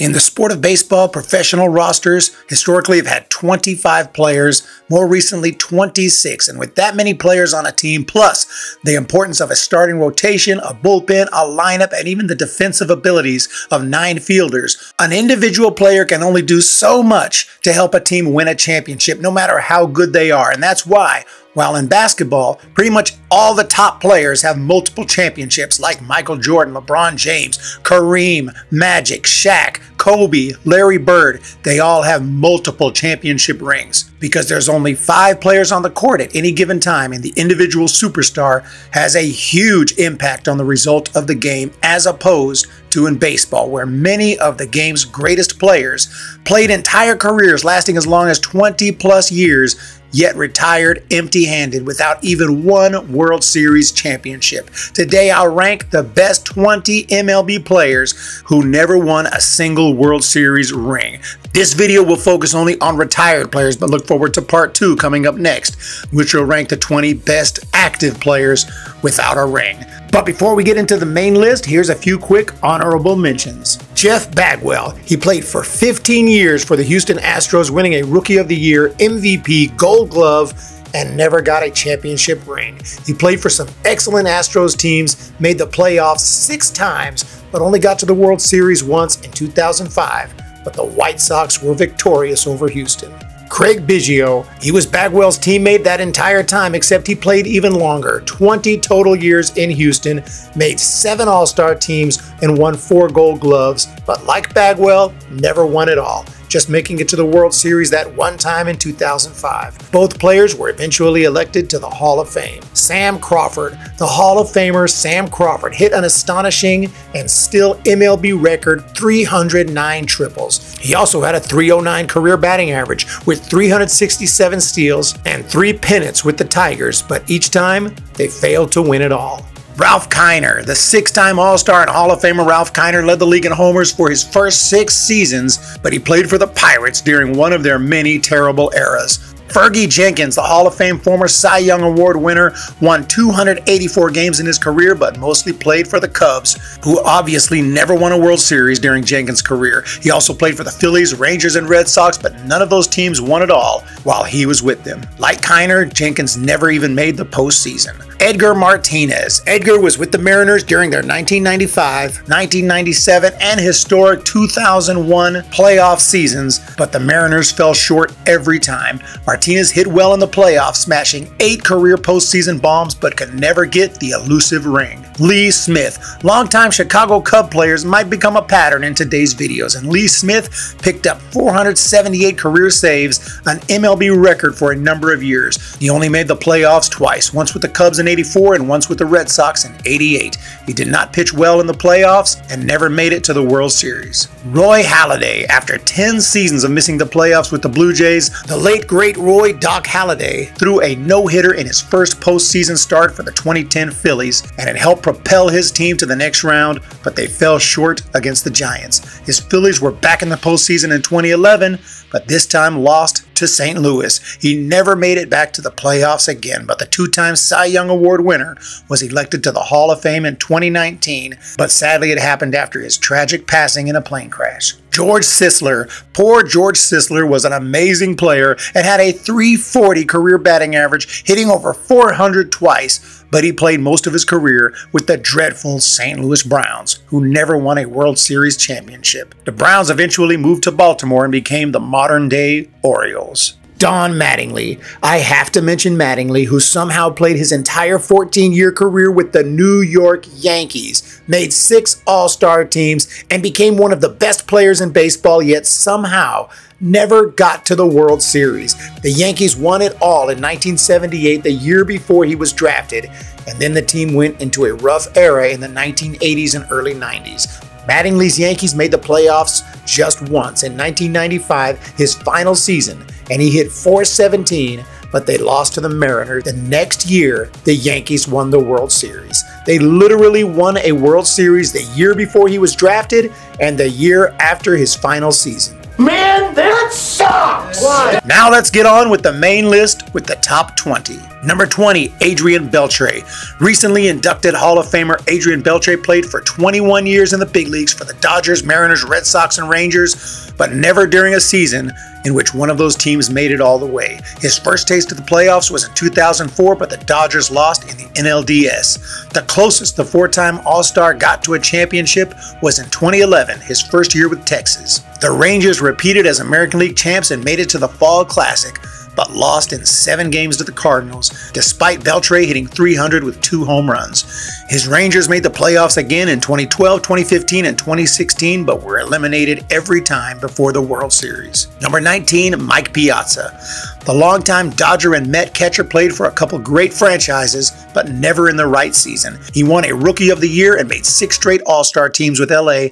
In the sport of baseball, professional rosters historically have had 25 players, more recently 26. And with that many players on a team, plus the importance of a starting rotation, a bullpen, a lineup, and even the defensive abilities of 9 fielders, an individual player can only do so much to help a team win a championship, no matter how good they are. And that's why, while in basketball, pretty much all the top players have multiple championships like Michael Jordan, LeBron James, Kareem, Magic, Shaq, Kobe, Larry Bird. They all have multiple championship rings because there's only 5 players on the court at any given time, and the individual superstar has a huge impact on the result of the game, as opposed to in baseball, where many of the game's greatest players played entire careers lasting as long as 20+ years, yet retired empty-handed without even one World Series championship. Today, I'll rank the best 20 MLB players who never won a single World Series ring. This video will focus only on retired players, but look forward to part 2 coming up next, which will rank the 20 best active players without a ring. But before we get into the main list, here's a few quick honorable mentions. Jeff Bagwell. He played for 15 years for the Houston Astros, winning a Rookie of the Year, MVP, Gold Glove, and never got a championship ring. He played for some excellent Astros teams, made the playoffs 6 times, but only got to the World Series once in 2005. But the White Sox were victorious over Houston. Craig Biggio. He was Bagwell's teammate that entire time, except he played even longer. 20 total years in Houston, made 7 All-Star teams, and won 4 Gold Gloves, but like Bagwell, never won it all, just making it to the World Series that one time in 2005. Both players were eventually elected to the Hall of Fame. Sam Crawford. The Hall of Famer Sam Crawford hit an astonishing and still MLB record 309 triples. He also had a .309 career batting average with 367 steals and 3 pennants with the Tigers, but each time they failed to win it all. Ralph Kiner. The 6-time All-Star and Hall of Famer Ralph Kiner led the league in homers for his first 6 seasons, but he played for the Pirates during one of their many terrible eras. Fergie Jenkins, the Hall of Fame former Cy Young Award winner, won 284 games in his career, but mostly played for the Cubs, who obviously never won a World Series during Jenkins' career. He also played for the Phillies, Rangers, and Red Sox, but none of those teams won it all while he was with them. Like Kiner, Jenkins never even made the postseason. Edgar Martinez. Edgar was with the Mariners during their 1995, 1997, and historic 2001 playoff seasons, but the Mariners fell short every time. Martinez hit well in the playoffs, smashing 8 career postseason bombs, but could never get the elusive ring. Lee Smith. Longtime Chicago Cub players might become a pattern in today's videos, and Lee Smith picked up 478 career saves, an MLB record for a number of years. He only made the playoffs twice, once with the Cubs in '84 and once with the Red Sox in '88. He did not pitch well in the playoffs and never made it to the World Series. Roy Halladay. After 10 seasons of missing the playoffs with the Blue Jays, the late great Roy "Doc" Halladay threw a no-hitter in his first postseason start for the 2010 Phillies, and it helped propel his team to the next round, but they fell short against the Giants. His Phillies were back in the postseason in 2011, but this time lost to St. Louis. He never made it back to the playoffs again, but the 2-time Cy Young Award winner was elected to the Hall of Fame in 2019, but sadly it happened after his tragic passing in a plane crash. George Sisler. Poor George Sisler was an amazing player and had a .340 career batting average, hitting over 400 twice, but he played most of his career with the dreadful St. Louis Browns, who never won a World Series championship. The Browns eventually moved to Baltimore and became the modern-day Orioles. Don Mattingly. I have to mention Mattingly, who somehow played his entire 14-year career with the New York Yankees, made 6 All-Star teams, and became one of the best players in baseball, yet somehow never got to the World Series. The Yankees won it all in 1978, the year before he was drafted, and then the team went into a rough era in the 1980s and early 90s. Mattingly's Yankees made the playoffs just once in 1995, his final season, and he hit .417, but they lost to the Mariners. The next year, the Yankees won the World Series. They literally won a World Series the year before he was drafted and the year after his final season. Man, that sucks! Now let's get on with the main list with the top 20. Number 20, Adrian Beltre. Recently inducted Hall of Famer Adrian Beltre played for 21 years in the big leagues for the Dodgers, Mariners, Red Sox, and Rangers, but never during a season in which one of those teams made it all the way. His first taste of the playoffs was in 2004, but the Dodgers lost in the NLDS. The closest the four-time All-Star got to a championship was in 2011, his first year with Texas. The Rangers repeated as American League champs and made it to the Fall Classic, but lost in 7 games to the Cardinals, despite Beltre hitting .300 with 2 home runs. His Rangers made the playoffs again in 2012, 2015, and 2016, but were eliminated every time before the World Series. Number 19, Mike Piazza. The longtime Dodger and Met catcher played for a couple great franchises, but never in the right season. He won a Rookie of the Year and made 6 straight All-Star teams with LA,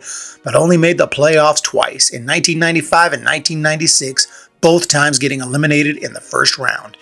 but only made the playoffs twice, in 1995 and 1996, both times getting eliminated in the first round.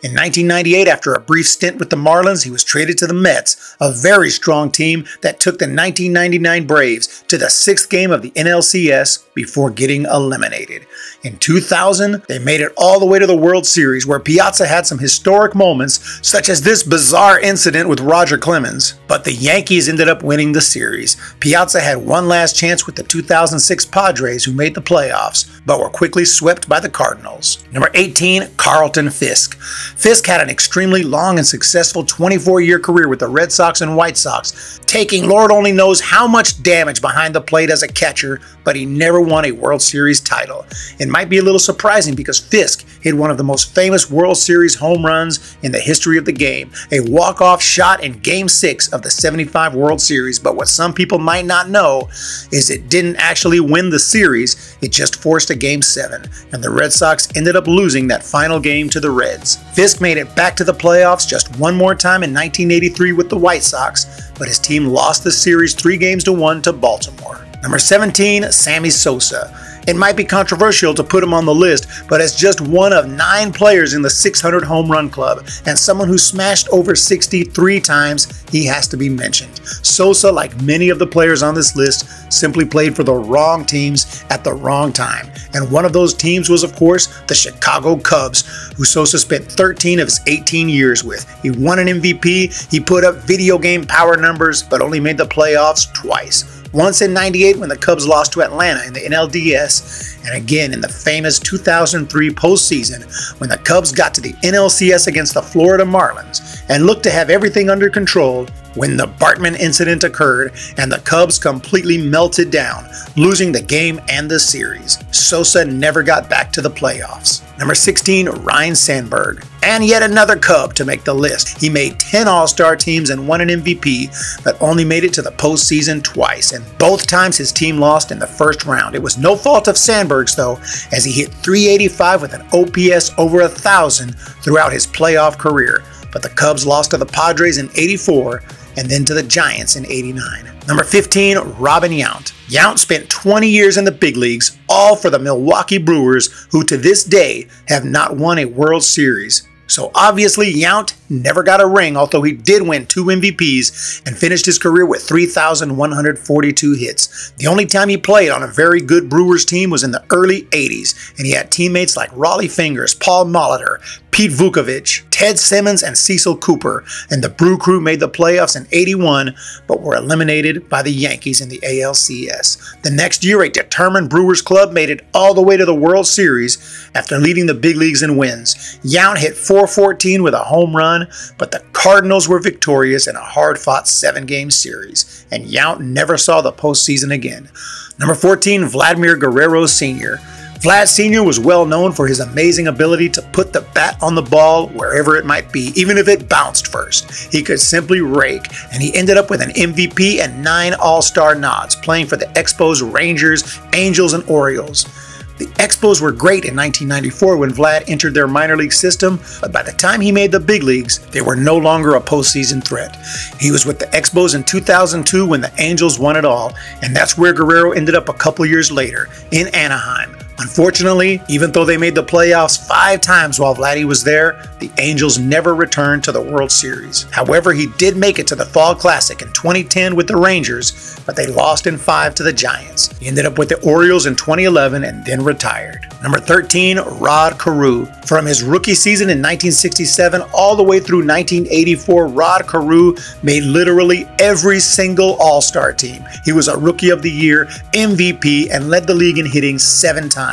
In 1998, after a brief stint with the Marlins, he was traded to the Mets, a very strong team that took the 1999 Braves to the 6th game of the NLCS before getting eliminated. In 2000, they made it all the way to the World Series, where Piazza had some historic moments, such as this bizarre incident with Roger Clemens. But the Yankees ended up winning the series. Piazza had one last chance with the 2006 Padres, who made the playoffs, but were quickly swept by the Cardinals. Number 18, Carlton Fisk. Fisk had an extremely long and successful 24-year career with the Red Sox and White Sox, taking Lord only knows how much damage behind the plate as a catcher, but he never won a World Series title. It might be a little surprising because Fisk hit one of the most famous World Series home runs in the history of the game, a walk-off shot in Game 6 of the '75 World Series, but what some people might not know is it didn't actually win the series, it just forced a Game 7, and the Red Sox ended up losing that final game to the Reds. Fisk made it back to the playoffs just one more time in 1983 with the White Sox, but his team lost the series 3-1 to Baltimore. Number 17, Sammy Sosa. It might be controversial to put him on the list, but as just one of 9 players in the 600 home run club and someone who smashed over 63 times, he has to be mentioned. Sosa, like many of the players on this list, simply played for the wrong teams at the wrong time. And one of those teams was, of course, the Chicago Cubs, who Sosa spent 13 of his 18 years with. He won an MVP, he put up video game power numbers, but only made the playoffs twice. Once in '98 when the Cubs lost to Atlanta in the NLDS, and again in the famous 2003 postseason when the Cubs got to the NLCS against the Florida Marlins and looked to have everything under control when the Bartman incident occurred and the Cubs completely melted down, losing the game and the series. Sosa never got back to the playoffs. Number 16, Ryne Sandberg. And yet another Cub to make the list. He made 10 All-Star teams and won an MVP, but only made it to the postseason twice, and both times his team lost in the first round. It was no fault of Sandberg's though, as he hit .385 with an OPS over 1,000 throughout his playoff career. But the Cubs lost to the Padres in '84 and then to the Giants in '89. Number 15, Robin Yount. Yount spent 20 years in the big leagues, all for the Milwaukee Brewers, who to this day have not won a World Series. So obviously Yount never got a ring, although he did win 2 MVPs and finished his career with 3,142 hits. The only time he played on a very good Brewers team was in the early '80s, and he had teammates like Raleigh Fingers, Paul Molitor, Pete Vukovich, Ted Simmons, and Cecil Cooper, and the Brew Crew made the playoffs in '81, but were eliminated by the Yankees in the ALCS. The next year, a determined Brewers club made it all the way to the World Series after leading the big leagues in wins. Yount hit .414 with a home run, but the Cardinals were victorious in a hard-fought 7-game series, and Yount never saw the postseason again. Number 14, Vladimir Guerrero Sr. Vlad Sr. was well known for his amazing ability to put the bat on the ball wherever it might be, even if it bounced first. He could simply rake, and he ended up with an MVP and 9 All-Star nods, playing for the Expos, Rangers, Angels, and Orioles. The Expos were great in 1994 when Vlad entered their minor league system, but by the time he made the big leagues, they were no longer a postseason threat. He was with the Expos in 2002 when the Angels won it all, and that's where Guerrero ended up a couple years later, in Anaheim, Unfortunately, even though they made the playoffs 5 times while Vladdy was there, the Angels never returned to the World Series. However, he did make it to the Fall Classic in 2010 with the Rangers, but they lost in 5 to the Giants. He ended up with the Orioles in 2011 and then retired. Number 13, Rod Carew. From his rookie season in 1967 all the way through 1984, Rod Carew made literally every single All-Star team. He was a Rookie of the Year, MVP, and led the league in hitting 7 times.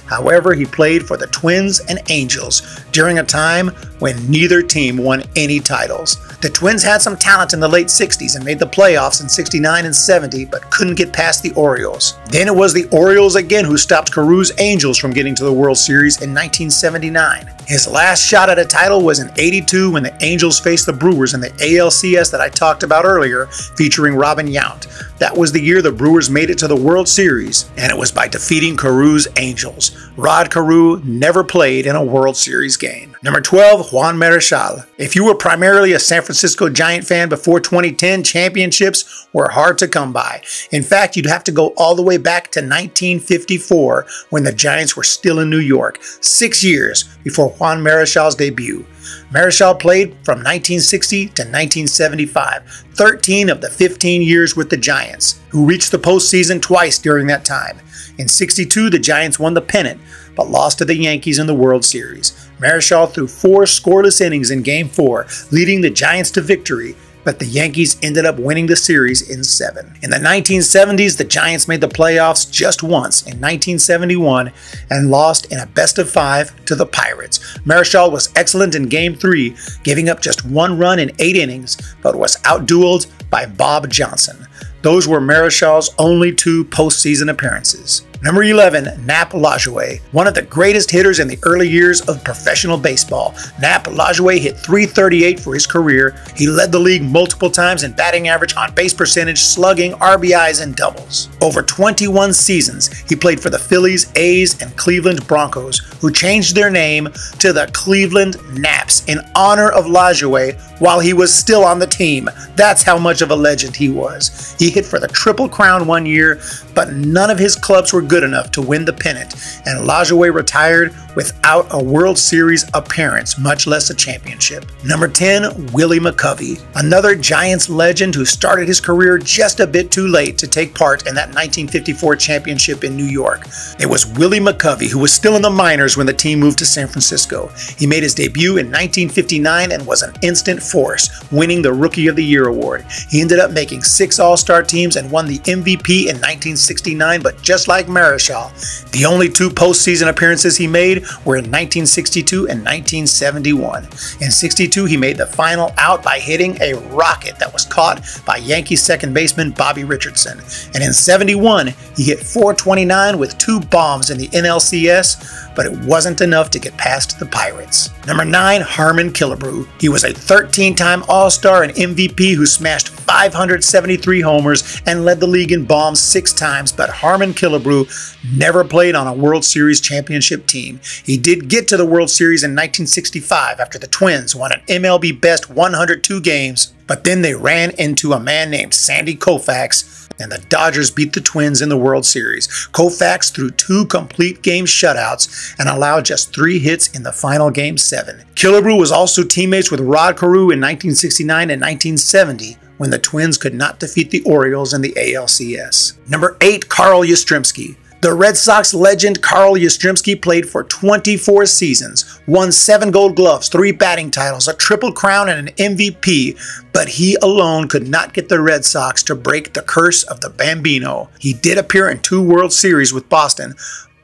However, he played for the Twins and Angels during a time when neither team won any titles. The Twins had some talent in the late 60s and made the playoffs in 69 and 70, but couldn't get past the Orioles. Then it was the Orioles again who stopped Carew's Angels from getting to the World Series in 1979. His last shot at a title was in '82 when the Angels faced the Brewers in the ALCS that I talked about earlier, featuring Robin Yount. That was the year the Brewers made it to the World Series, and it was by defeating Carew's Angels. Rod Carew never played in a World Series game. Number 12, Juan Marichal. If you were primarily a San Francisco Giant fan before 2010, championships were hard to come by. In fact, you'd have to go all the way back to 1954 when the Giants were still in New York, 6 years before Juan Marichal's debut. Marichal played from 1960 to 1975, 13 of the 15 years with the Giants, who reached the postseason twice during that time. In '62, the Giants won the pennant, but lost to the Yankees in the World Series. Marichal threw 4 scoreless innings in Game 4, leading the Giants to victory, but the Yankees ended up winning the series in 7. In the 1970s, the Giants made the playoffs just once in 1971 and lost in a best-of-5 to the Pirates. Marichal was excellent in Game 3, giving up just 1 run in 8 innings, but was outdueled by Bob Johnson. Those were Marichal's only 2 postseason appearances. Number 11, Nap Lajoie. One of the greatest hitters in the early years of professional baseball. Nap Lajoie hit .338 for his career. He led the league multiple times in batting average, on base percentage, slugging, RBIs, and doubles. Over 21 seasons, he played for the Phillies, A's, and Cleveland Broncos, who changed their name to the Cleveland Naps in honor of Lajoie while he was still on the team. That's how much of a legend he was. He hit for the Triple Crown one year, but none of his clubs were good enough to win the pennant, and Lajoie retired without a World Series appearance, much less a championship. Number 10, Willie McCovey, another Giants legend who started his career just a bit too late to take part in that 1954 championship in New York. It was Willie McCovey, who was still in the minors when the team moved to San Francisco. He made his debut in 1959 and was an instant force, winning the Rookie of the Year award. He ended up making 6 All-Star teams and won the MVP in 1969, but just like Marichal, the only 2 postseason appearances he made were in 1962 and 1971. In '62, he made the final out by hitting a rocket that was caught by Yankee second baseman Bobby Richardson. And in '71, he hit .429 with 2 bombs in the NLCS, but it wasn't enough to get past the Pirates. Number 9, Harmon Killebrew. He was a 13-time All-Star and MVP who smashed 573 homers and led the league in bombs 6 times, but Harmon Killebrew never played on a World Series championship team. He did get to the World Series in 1965 after the Twins won an MLB best 102 games, but then they ran into a man named Sandy Koufax, and the Dodgers beat the Twins in the World Series. Koufax threw 2 complete game shutouts and allowed just 3 hits in the final Game 7. Killebrew was also teammates with Rod Carew in 1969 and 1970, when the Twins could not defeat the Orioles in the ALCS. Number 8, Carl Yastrzemski. The Red Sox legend Carl Yastrzemski played for 24 seasons, won 7 Gold Gloves, 3 batting titles, a Triple Crown, and an MVP, but he alone could not get the Red Sox to break the curse of the Bambino. He did appear in 2 World Series with Boston,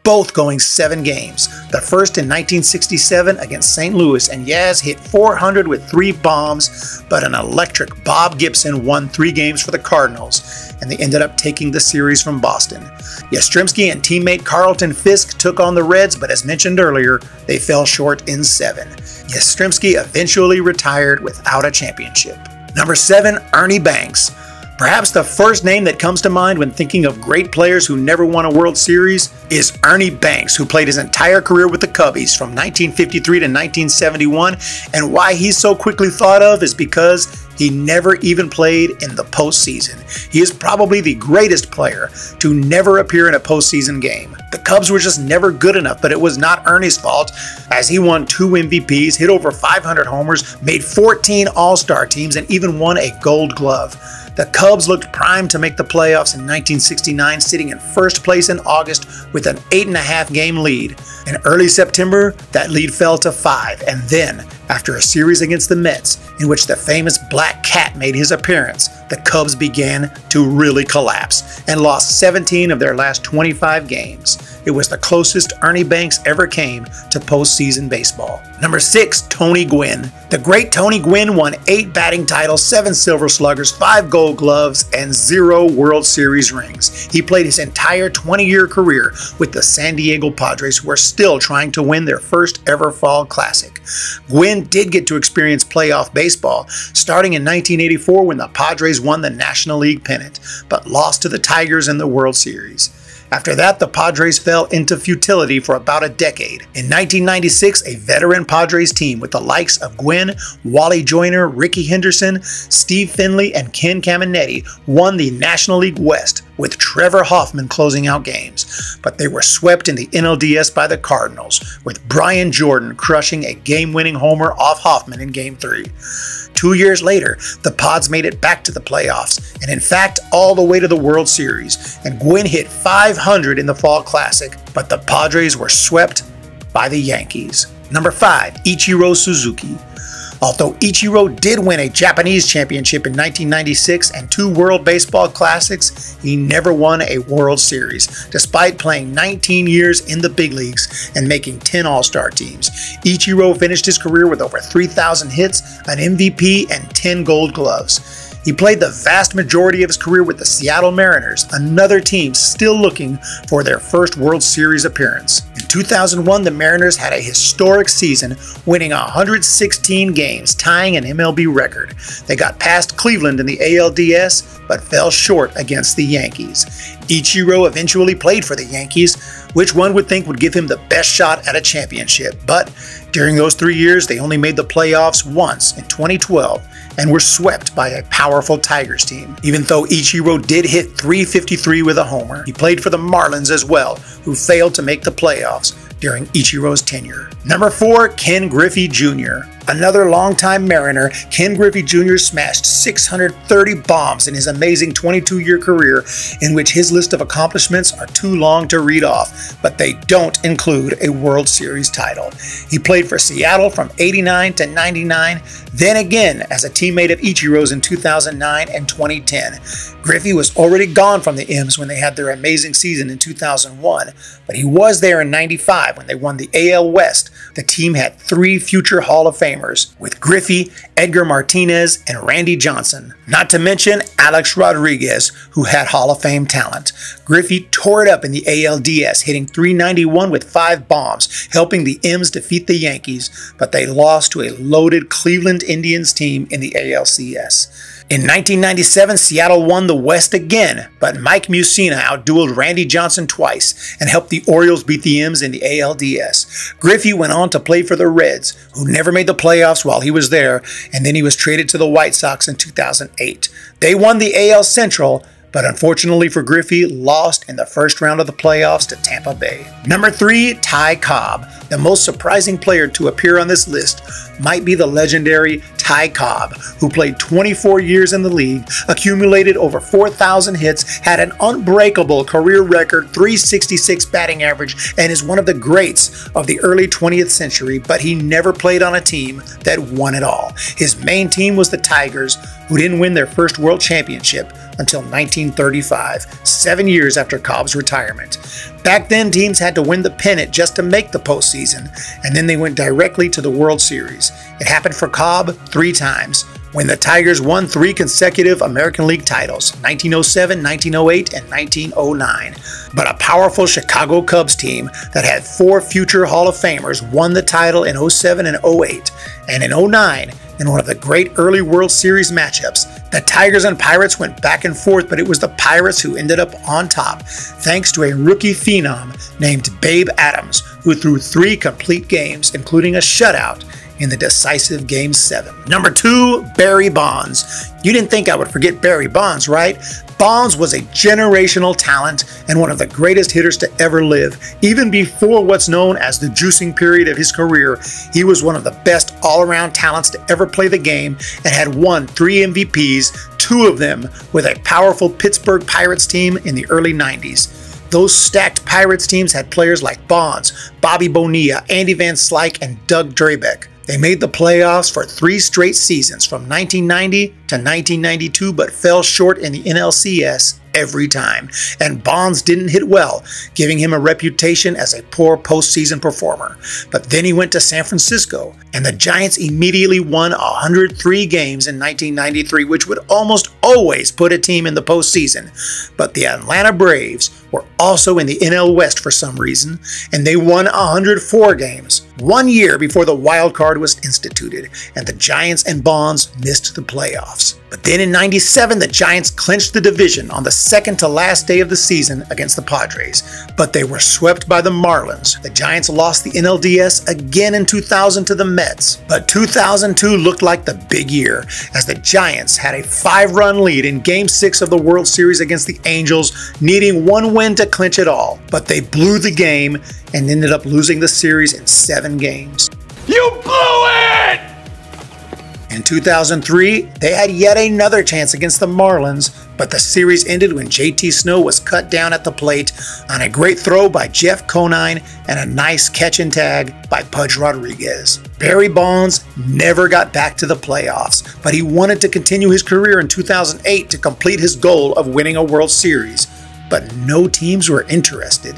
both going 7 games. The first in 1967 against St. Louis, and Yaz hit .400 with 3 bombs, but an electric Bob Gibson won 3 games for the Cardinals, and they ended up taking the series from Boston. Yastrzemski and teammate Carlton Fisk took on the Reds, but as mentioned earlier, they fell short in 7. Yastrzemski eventually retired without a championship. Number 7, Ernie Banks. Perhaps the first name that comes to mind when thinking of great players who never won a World Series is Ernie Banks, who played his entire career with the Cubbies from 1953 to 1971, and why he's so quickly thought of is because he never even played in the postseason. He is probably the greatest player to never appear in a postseason game. The Cubs were just never good enough, but it was not Ernie's fault, as he won 2 MVPs, hit over 500 homers, made 14 All-Star teams, and even won a Gold Glove. The Cubs looked primed to make the playoffs in 1969, sitting in first place in August with an 8.5 game lead. In early September, that lead fell to 5, and then, after a series against the Mets, in which the famous Black Cat made his appearance, the Cubs began to really collapse and lost 17 of their last 25 games. It was the closest Ernie Banks ever came to postseason baseball. Number 6, Tony Gwynn. The great Tony Gwynn won 8 batting titles, 7 Silver Sluggers, 5 Gold Gloves, and 0 World Series rings. He played his entire 20-year career with the San Diego Padres, who are still trying to win their first ever Fall Classic. Gwynn did get to experience playoff baseball, starting in 1984 when the Padres won the National League pennant, but lost to the Tigers in the World Series. After that, the Padres fell into futility for about a decade. In 1996, a veteran Padres team with the likes of Gwynn, Wally Joyner, Ricky Henderson, Steve Finley, and Ken Caminetti won the National League West, with Trevor Hoffman closing out games. But they were swept in the NLDS by the Cardinals, with Brian Jordan crushing a game-winning homer off Hoffman in Game 3. 2 years later, the Pods made it back to the playoffs, and in fact, all the way to the World Series, and Gwynn hit .500 in the Fall Classic, but the Padres were swept by the Yankees. Number 5, Ichiro Suzuki. Although Ichiro did win a Japanese championship in 1996 and 2 World Baseball Classics, he never won a World Series, despite playing 19 years in the big leagues and making 10 All-Star teams. Ichiro finished his career with over 3,000 hits, an MVP, and 10 Gold Gloves. He played the vast majority of his career with the Seattle Mariners, another team still looking for their first World Series appearance. In 2001, the Mariners had a historic season, winning 116 games, tying an MLB record. They got past Cleveland in the ALDS, but fell short against the Yankees. Ichiro eventually played for the Yankees, which one would think would give him the best shot at a championship. But during those 3 years, they only made the playoffs once in 2012 and were swept by a powerful Tigers team. Even though Ichiro did hit .353 with a homer, he played for the Marlins as well, who failed to make the playoffs during Ichiro's tenure. Number 4, Ken Griffey Jr. Another longtime Mariner, Ken Griffey Jr. smashed 630 bombs in his amazing 22-year career, in which his list of accomplishments are too long to read off, but they don't include a World Series title. He played for Seattle from '89 to '99, then again as a teammate of Ichiro's in 2009 and 2010. Griffey was already gone from the M's when they had their amazing season in 2001, but he was there in '95 when they won the AL West. The team had 3 future Hall of Famers, with Griffey, Edgar Martinez, and Randy Johnson. Not to mention Alex Rodriguez, who had Hall of Fame talent. Griffey tore it up in the ALDS, hitting .391 with 5 bombs, helping the M's defeat the Yankees, but they lost to a loaded Cleveland Indians team in the ALCS. In 1997, Seattle won the West again, but Mike Mussina outdueled Randy Johnson twice and helped the Orioles beat the M's in the ALDS. Griffey went on to play for the Reds, who never made the playoffs while he was there, and then he was traded to the White Sox in 2008. They won the AL Central, but unfortunately for Griffey, lost in the first round of the playoffs to Tampa Bay. Number 3, Ty Cobb. The most surprising player to appear on this list might be the legendary Ty Cobb, who played 24 years in the league, accumulated over 4,000 hits, had an unbreakable career record, .366 batting average, and is one of the greats of the early 20th century, but he never played on a team that won it all. His main team was the Tigers, who didn't win their first world championship until 1935, 7 years after Cobb's retirement. Back then, teams had to win the pennant just to make the postseason, and then they went directly to the World Series. It happened for Cobb 3 times, when the Tigers won 3 consecutive American League titles, 1907, 1908, and 1909. But a powerful Chicago Cubs team that had 4 future Hall of Famers won the title in '07 and '08, and in '09, in one of the great early World Series matchups, the Tigers and Pirates went back and forth, but it was the Pirates who ended up on top, thanks to a rookie phenom named Babe Adams, who threw 3 complete games, including a shutout, in the decisive Game 7. Number 2, Barry Bonds. You didn't think I would forget Barry Bonds, right? Bonds was a generational talent and one of the greatest hitters to ever live. Even before what's known as the juicing period of his career, he was one of the best all-around talents to ever play the game and had won 3 MVPs, 2 of them with a powerful Pittsburgh Pirates team in the early 90s. Those stacked Pirates teams had players like Bonds, Bobby Bonilla, Andy Van Slyke, and Doug Drabek. They made the playoffs for 3 straight seasons from 1990 to 1992, but fell short in the NLCS every time. And Bonds didn't hit well, giving him a reputation as a poor postseason performer. But then he went to San Francisco, and the Giants immediately won 103 games in 1993, which would almost always put a team in the postseason. But the Atlanta Braves were also in the NL West for some reason, and they won 104 games, 1 year before the wild card was instituted, and the Giants and Bonds missed the playoffs. But then in '97, the Giants clinched the division on the second to last day of the season against the Padres, but they were swept by the Marlins. The Giants lost the NLDS again in 2000 to the Mets, but 2002 looked like the big year as the Giants had a 5-run lead in Game 6 of the World Series against the Angels, needing 1 win to clinch it all. But they blew the game and ended up losing the series in 7 games. You blew it! In 2003, they had yet another chance against the Marlins, but the series ended when JT Snow was cut down at the plate on a great throw by Jeff Conine and a nice catch and tag by Pudge Rodriguez. Barry Bonds never got back to the playoffs, but he wanted to continue his career in 2008 to complete his goal of winning a World Series, but no teams were interested.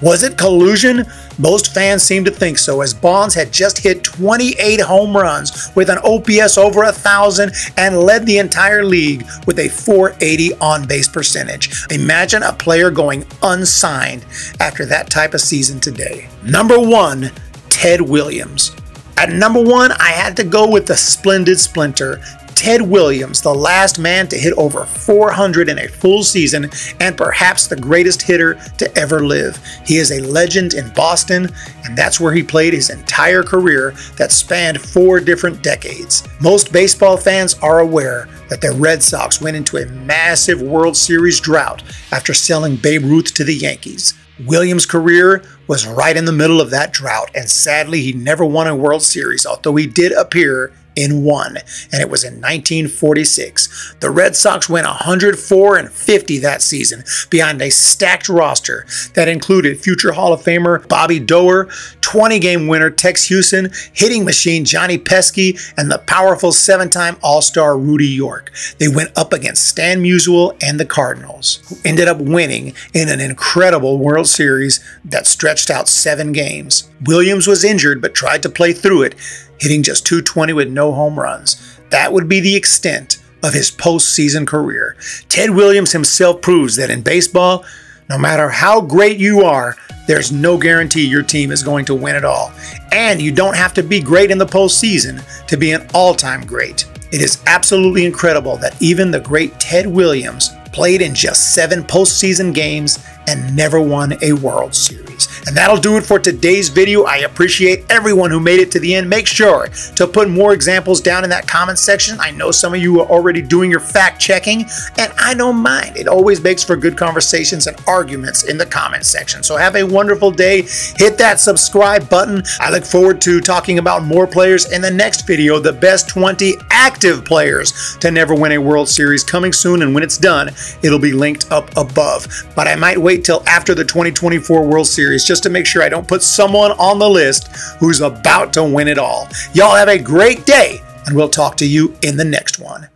Was it collusion? Most fans seem to think so, as Bonds had just hit 28 home runs with an OPS over 1,000 and led the entire league with a .480 on-base percentage. Imagine a player going unsigned after that type of season today. Number 1, Ted Williams. At number 1, I had to go with the splendid splinter, Ted Williams, the last man to hit over 400 in a full season and perhaps the greatest hitter to ever live. He is a legend in Boston, and that's where he played his entire career that spanned 4 different decades. Most baseball fans are aware that the Red Sox went into a massive World Series drought after selling Babe Ruth to the Yankees. Williams' career was right in the middle of that drought, and sadly he never won a World Series, although he did appear in one, and it was in 1946. The Red Sox went 104-50 that season behind a stacked roster that included future Hall of Famer Bobby Doerr, 20-game winner Tex Houston, hitting machine Johnny Pesky, and the powerful 7-time All-Star Rudy York. They went up against Stan Musial and the Cardinals, who ended up winning in an incredible World Series that stretched out 7 games. Williams was injured but tried to play through it, hitting just .220 with no home runs. That would be the extent of his postseason career. Ted Williams himself proves that in baseball, no matter how great you are, there's no guarantee your team is going to win it all. And you don't have to be great in the postseason to be an all-time great. It is absolutely incredible that even the great Ted Williams played in just 7 postseason games and never won a World Series. And that'll do it for today's video. I appreciate everyone who made it to the end. Make sure to put more examples down in that comment section. I know some of you are already doing your fact checking, and I don't mind. It always makes for good conversations and arguments in the comment section. So have a wonderful day. Hit that subscribe button. I look forward to talking about more players in the next video, the best 20 active players to never win a World Series, coming soon, and when it's done, it'll be linked up above. But I might wait till after the 2024 World Series just to make sure I don't put someone on the list who's about to win it all. Y'all have a great day, and we'll talk to you in the next one.